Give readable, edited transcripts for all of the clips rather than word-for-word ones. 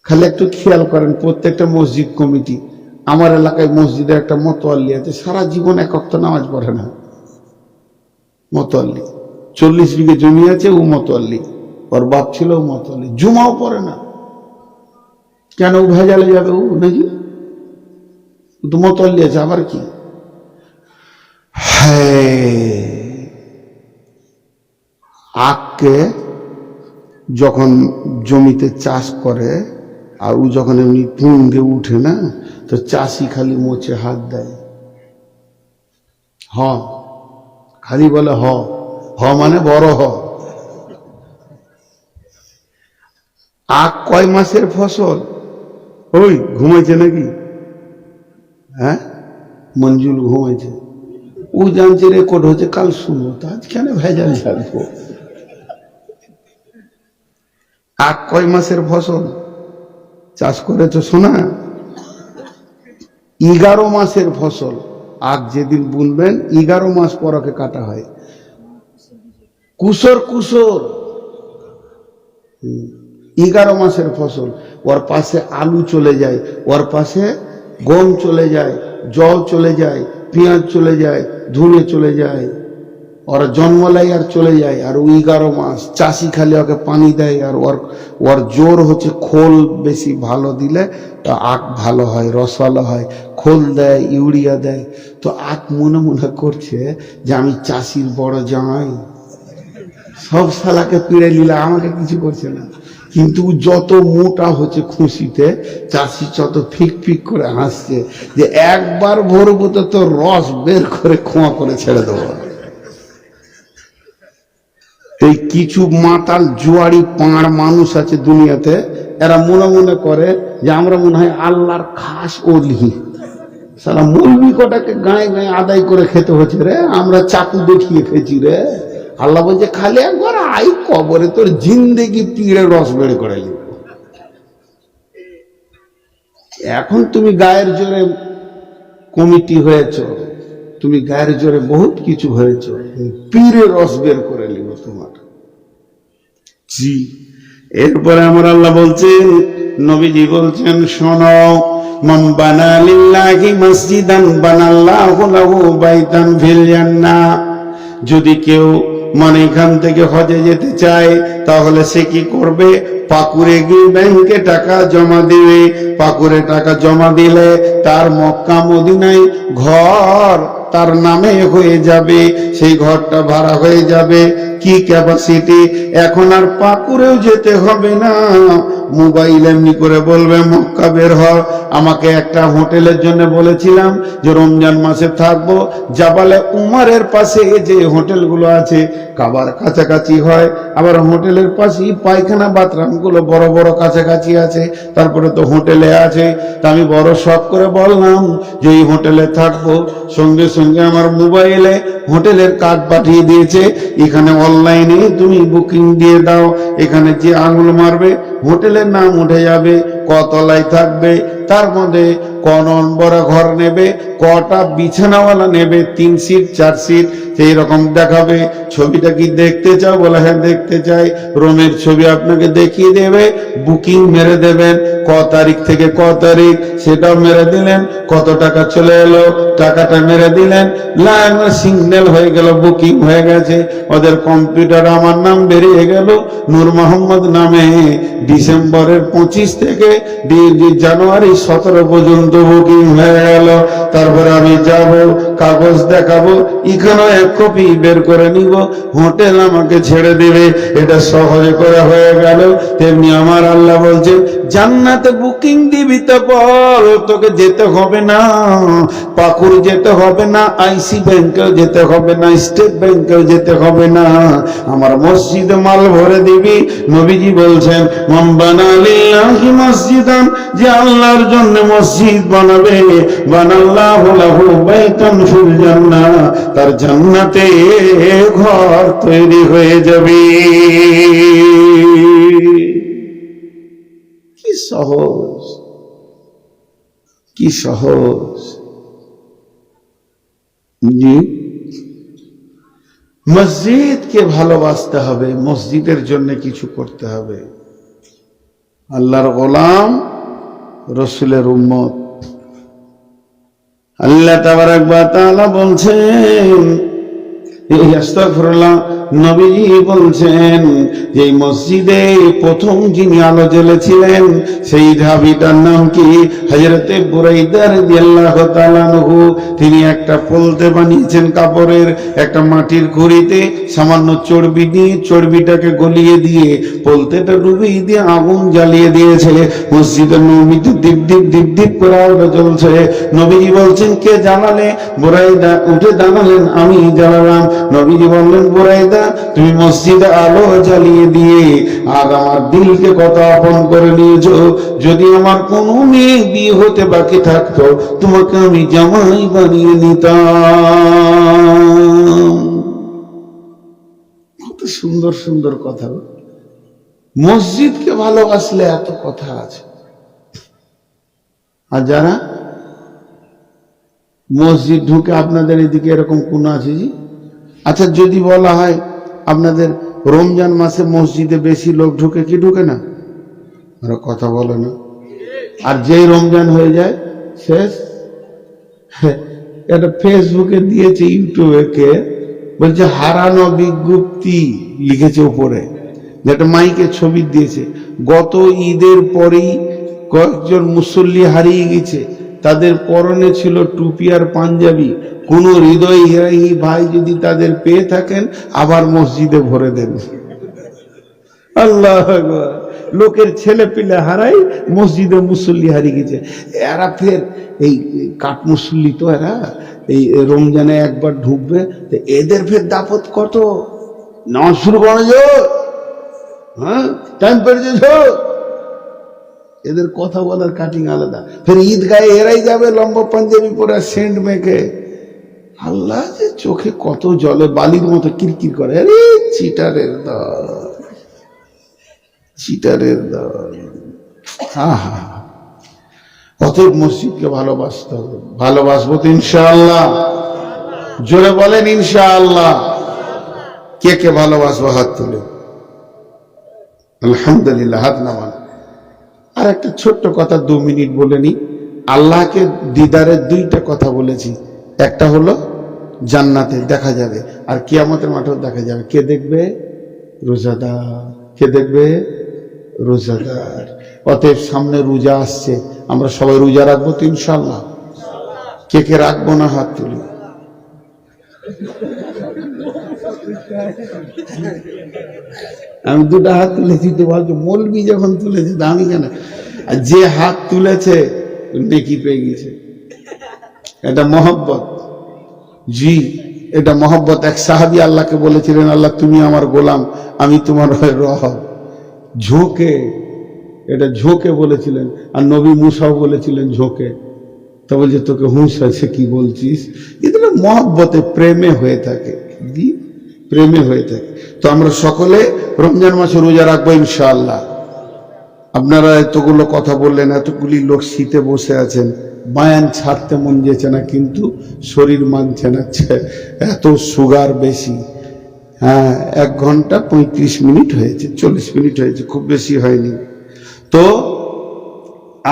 খালি একটু খেয়াল করেন, প্রত্যেকটা মসজিদ কমিটি, আমার এলাকায় মসজিদে একটা মতোয়াল্লি আছে, সারা জীবন এক ওয়াক্ত নামাজ পড়ে না। মতোয়াল্লি 40 বিঘে জমি আছে, ও মতোয়াল্লি, ওর বাপ ছিল ও মতোয়াল্লি, জুমাও পড়ে না। কেন? ও ভেজালে যাবে ও নাকি? ও তো মতোয়াল্লি আছে, আবার কি? হ্যাঁ, আখকে যখন জমিতে চাষ করে আর ও যখন এমনি পুঙ্গে উঠে না, তো চাষি খালি মোচে হাত দেয়, হ, খালি বলে হ, হ মানে বড় হ। আখ কয় মাসের ফসল? ওই ঘুমাইছে নাকি? হ্যাঁ, মঞ্জুল ঘুমাইছে, ও জানছে রেকর্ড হচ্ছে, কাল শুনবো, তো আজ কেন ভেজাল থাকবো? আখ কয় মাসের ফসল চাষ করেছ শোনা? 11 মাসের ফসল। আখ যেদিন বুনবেন 11 মাস পর ওকে কাটা হয়। কুসর কুসর 11 মাসের ফসল। ওর পাশে আলু চলে যায়, ওর পাশে গম চলে যায়, জল চলে যায়, পেঁয়াজ চলে যায়, ধনে চলে যায়, ওরা জন্মলাই আর চলে যায়। আর 11 মাস চাষি খালি ওকে পানি দেয়। আর ওর জোর হচ্ছে খোল বেশি ভালো দিলে তো আখ ভালো হয়, রসালো হয়। খোল দেয়, ইউরিয়া দেয়। তো আখ মনে মনে করছে যে আমি চাষির বড় জামাই, সব শালাকে পিড়ে নিলে, আমাকে কিছু করছে না। কিন্তু যত মোটা হচ্ছে খুশিতে, চাষি যত ফিক ফিক করে হাসছে যে একবার ভরবো তো রস বের করে খোঁয়া করে ছেড়ে দেবো। এই কিছু মাতাল জুয়ারি পাঁড় মানুষ আছে দুনিয়াতে, এরা মনে মনে করে যে আমরা মনে হয় আল্লাহর খাস ওলি। সারা মৌলবি কটাকে গায়ে গায়ে আদায় করে খেতে হচ্ছে রে, আমরা চাকু দেখিয়ে খেয়েছি রে। আল্লাহ বলছে খালি একবার আই কবরে তোর জিন্দেগি পিড়ে রস বেড়ে করে নিব। এখন তুমি গায়ের জোরে কমিটি হয়েছ, তুমি গায়ের জোরে বহুত কিছু হয়েছ, পিড়ে রস বের করে নিব তোমার। জি, এরপরে আমার আল্লাহ বলছেন, নবীজি বলছেন, শোনো, মান বানা লিল্লাহি মসজিদান বানাল্লাহু লাহু বাইতান ফিল জান্নাহ। যদি কেউ মানে এখান থেকে হজে যেতে চায়, তাহলে সে কি করবে? পাকুড়ে গিয়ে ব্যাংকে টাকা জমা দিবে। পাকুড়ে টাকা জমা দিলে তার মক্কা মদিনায় ঘর তার নামে হয়ে যাবে, সেই ঘরটা ভাড়া হয়ে যাবে। কি ক্যাপাসিটি? এখন আর পাকুড়েও যেতে হবে না, মোবাইল এমনি করে বলবে মক্কা বের হ। আমাকে একটা হোটেলের জন্য বলেছিলাম যে রমজান মাসে থাকবো, জাবালে উমারের পাশে যে হোটেলগুলো আছে কাবার কাছাকাছি হয়, আবার হোটেলের পাশেই পায়খানা বাথরুমগুলো বড় বড় কাছাকাছি আছে, তারপরে তো হোটেলে আছে। তা আমি বড় শখ করে বললাম যে এই হোটেলে থাকবো। সঙ্গে সঙ্গে আমার মোবাইলে হোটেলের কার্ড পাঠিয়ে দিয়েছে, এখানে অনলাইনে তুমি বুকিং দিয়ে দাও, এখানে যে আঙুল মারবে হোটেলের নাম উঠে যাবে, কতলায় থাকবে, তার মধ্যে ক নম্বর ঘর নেবে, কটা বিছানাওয়ালা নেবে, 3 সিট 4 সিট, সেই রকম দেখাবে। ছবিটা কি দেখতে চাও? বলে হ্যাঁ দেখতে চাই। রুমের ছবি আপনাকে দেখিয়ে দেবে, বুকিং মেরে দেবেন, ক তারিখ থেকে ক তারিখ সেটাও মেরে দিলেন, কত টাকা চলে এলো টাকাটা মেরে দিলেন, লাইন সিগন্যাল হয়ে গেল, বুকিং হয়ে গেছে। ওদের কম্পিউটার আমার নাম বেরিয়ে গেল নূর মোহাম্মদ নামে। ডিসেম্বরের 25 থেকে জানুয়ারি 17 পর্যন্ত বুকিং হয়ে গেল। তারপরে আমি যাব, কাগজ দেখাবো, এখানেও 1 কপি বের করে নিব, হোটেল আমাকে ছেড়ে দিবে। এটা সহজে করে হয়ে গেল। তেমনি আমার আল্লাহ বলছে, জান্নাতে বুকিং দিবি তো বল, তোকে যেতে হবে না পাকুড়, যেতে হবে না আইসি ব্যাংকেও যেতে হবে না, স্টেট ব্যাংকেও যেতে হবে না, আমার মসজিদে মাল ভরে দিবি। নবীজি বলছেন, মান বানা লিল্লাহি মসজিদান, যে আল্লাহর জন্য মসজিদ বানাবে, বানাল্লাহু লাহু বাইতান ফিল জান্নাহ, তার জান্নাতে ঘর তৈরি হয়ে যাবে। কি সহজ, কি সহজ। জি, মসজিদকে ভালোবাসতে হবে, মসজিদের জন্য কিছু করতে হবে। আল্লাহর গোলাম, রসুলের উম্মত। আল্লাহ তাবারাক ওয়া তাআলা বলছেন, আস্তাগফিরুল্লাহ, নবীজি বলছেন যে এই মসজিদে প্রথম যিনি আলো জ্বেলেছিলেন সেই ঢাবিটার নাম কি? হযরতে বুরাইদা রাদিয়াল্লাহু তাআলা আনহু। তিনি একটা পলতে বানিয়েছেন কাপড়ের, একটা মাটির কুড়িতে সামান্য চর্বি দিয়ে চর্বিটাকে গলিয়ে দিয়ে পলতেটা ডুবিয়ে দিয়ে আগুন জ্বালিয়ে দিয়েছে। মসজিদের নবীতে দীপ দীপ দীপ দীপ করে আলো জ্বলছে। নবীজি বলছেন, কে জ্বালালে? বুরাইদা উঠে দাঁড়ালেন, আমি জ্বালালাম। নবীজি বললেন, বুরাইদা তুমি মসজিদে আলো জ্বালিয়ে দিয়ে আর আমার দিলকে কত আপন করে নিয়েছো। যদি আমার কোনো মেয়ে বিয়ে হতে বাকি থাকতো, তোমাকে আমি জামাই বানিয়ে নিতাম। কত সুন্দর সুন্দর কথা। মসজিদকে ভালোবাসলে এত কথা আছে। আর যারা মসজিদ ঢুকে, আপনাদের এদিকে এরকম কোন আছে জি? আচ্ছা, যদি বলা হয় আপনাদের রমজান মাসে মসজিদে বেশি লোক ঢুকে কি ঢুকে না? ওরা কথা বলে না। আর যেই রমজান হয়ে যায় শেষ। এটা ফেসবুকে দিয়েছে, ইউটিউবে কে বলছে হারানো বিজ্ঞপ্তি লিখেছে উপরে, যেটা মাইকে ছবি দিয়েছে। গত ঈদের পরেই কয়েকজন মুসল্লি হারিয়ে গেছে, তাদের পরনে ছিল টুপি আর পাঞ্জাবি। কোন হৃদয় হিরাহি ভাই যদি তাদের পেয়ে থাকেন, আবার মসজিদে ভরে দেন। আল্লাহু আকবার। লোকের ছেলে পিলে হারাই, মসজিদে মুসল্লি হারিয়ে গেছে। এরা ফের এই কাঠ মুসল্লি, তো এরা এই রমজানে একবার ঢুকবে, তো এদের ফের দাপত কত। নামাজ শুরু করে যাও, হ্যাঁ টাইম পেরিয়ে যাও। এদের কথা বলার কাটিং আলাদা। ফের ঈদগাহে এরাই যাবে লম্বা পাঞ্জাবি পরে, সেন্ট মেখে। আল্লাহ যে চোখে কত জলে বালির মতো কিরকির করে। আরে চিটারের দল, চিটারের দল। আহা, অতএব মসজিদকে ভালোবাসতে হবে। ভালোবাসবো তো ইনশাআল্লাহ। জোরে বলেন ইনশাআল্লাহ। কে কে ভালোবাসবো হাত তুলে? আলহামদুলিল্লাহ, হাত নামান। আর একটা ছোট্ট কথা 2 মিনিট বলে নি। আল্লাহকে দিদারের 2টা কথা বলেছি। একটা হলো জান্নাতে দেখা যাবে, আর কিয়ামতের মাঠেও দেখা যাবে। কে দেখবে? রোজাদার। কে দেখবে? রোজাদার। অতএব সামনে রোজা আসছে, আমরা সবাই রোজা রাখবো তো ইনশাআল্লাহ। কে কে রাখবো না হাত তুলি। আমি 2টা হাত তুলেছি, তো বলছো মৌলবি যখন তুলেছে আমি কেন? আর যে হাত তুলেছে নেকি পেয়ে গেছে। এটা মহব্বত। জি, এটা মহব্বত। এক সাহাবী আল্লাহকে বলেছিলেন, আল্লাহ তুমি আমার গোলাম, আমি তোমার হয়ে রহব। ঝোঁকে, এটা ঝোঁকে বলেছিলেন। আর নবী মুসাও বলেছিলেন ঝোঁকে। তো বলছে তোকে হুঁশ আছে কি বলছিস? এগুলো মহব্বতে, প্রেমে হয়ে থাকে। জি, প্রেমে হয়ে থাকে। তো আমরা সকলে রমজান মাসে রোজা রাখবো ইনশাআল্লাহ। আপনারা এতগুলো কথা বললেন, এতগুলি লোক শীতে বসে আছেন, বায়ান ছাড়তে মন যেছে না, কিন্তু শরীর মানছে না, এত সুগার বেশি। হ্যাঁ, 1 ঘন্টা 35 মিনিট হয়েছে, 40 মিনিট হয়েছে, খুব বেশি হয়নি। তো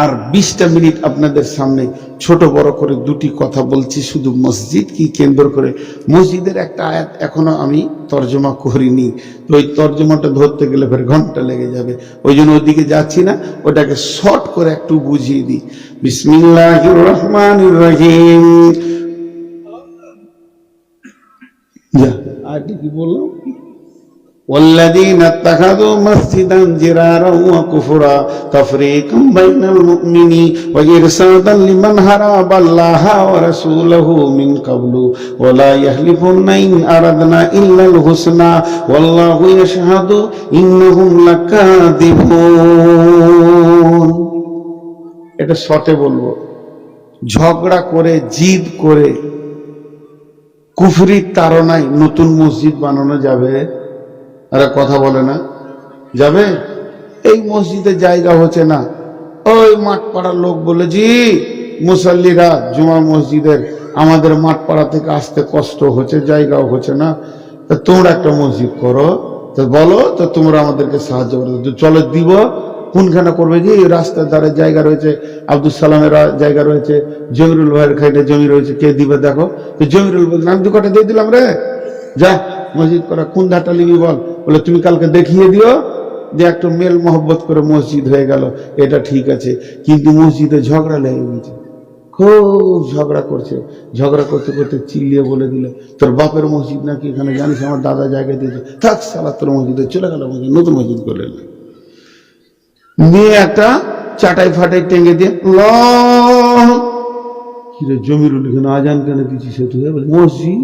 আর 20টা মিনিট আপনাদের সামনে ছোট বড় করে 2টি কথা বলছি, শুধু মসজিদ কি কেন্দ্র করে। মসজিদের একটা আয়াত এখনো আমি তর্জমা করিনি, তো ওই তর্জমাটা ধরতে গেলে ফের ঘন্টা লেগে যাবে। ওই জন্য ওইদিকে যাচ্ছি না, ওটাকে শর্ট করে একটু বুঝিয়ে দিই। বিসমিল্লাহির রহমানির রহিম। যা আয়াতটা কি বললাম? والذين اتخذوا مسجدا ضرارا وكفرا تفريقا بين المؤمنين وإرصادا لمن حارب الله ورسوله من قبل ولا يحلفون إن أردنا إلا الحسنى والله يشهد إنهم لكاذبون। এটা শর্টে বলবো। ঝগড়া করে, জিদ করে, কুফরির তাড়নায় নতুন মসজিদ বানানো যাবে? আরে কথা বলে না, যাবে? এই মসজিদে জায়গা হচ্ছে না, ওই মাঠ পাড়ার লোক বলে, জি মুসল্লিরা জুমা মসজিদের আমাদের মাঠ পাড়া থেকে আসতে কষ্ট হচ্ছে, জায়গাও হচ্ছে না, তা তোমরা একটা মসজিদ করো। তো বলো, তো তোমরা আমাদেরকে সাহায্য করো, চলো দিব। কোনখানে করবে যে এই রাস্তার ধারে জায়গা রয়েছে, আব্দুল সালামের জায়গা রয়েছে, জমিরুল ভাইয়ের খাইটে জমি রয়েছে, কে দিবে দেখো। তো জমিরুল বলছেন আমি 2 কাঠা দিয়ে দিলাম রে, যা মসজিদ করা, কোন ধারটা নিবি বল। বলে তুমি কালকে দেখিয়ে দিও যে একটু মেল মহব্বত করে মসজিদ হয়ে গেল, এটা ঠিক আছে। কিন্তু মসজিদে ঝগড়া লেগে গেছে, খুব ঝগড়া করছে। ঝগড়া করতে করতে চিল্লিয়ে বলে দিলে তোর বাপের মসজিদ নাকি, এখানে জানিস আমার দাদা জায়গা দিয়েছে, থাক সালা তোর মসজিদে চলে গেল, মসজিদ নতুন মসজিদ করে নিয়ে একটা চাটাই ফাটাই টেঙ্গে দিয়ে কিরে জমিরুল এখানে আজান কেন দিচ্ছিস, মসজিদ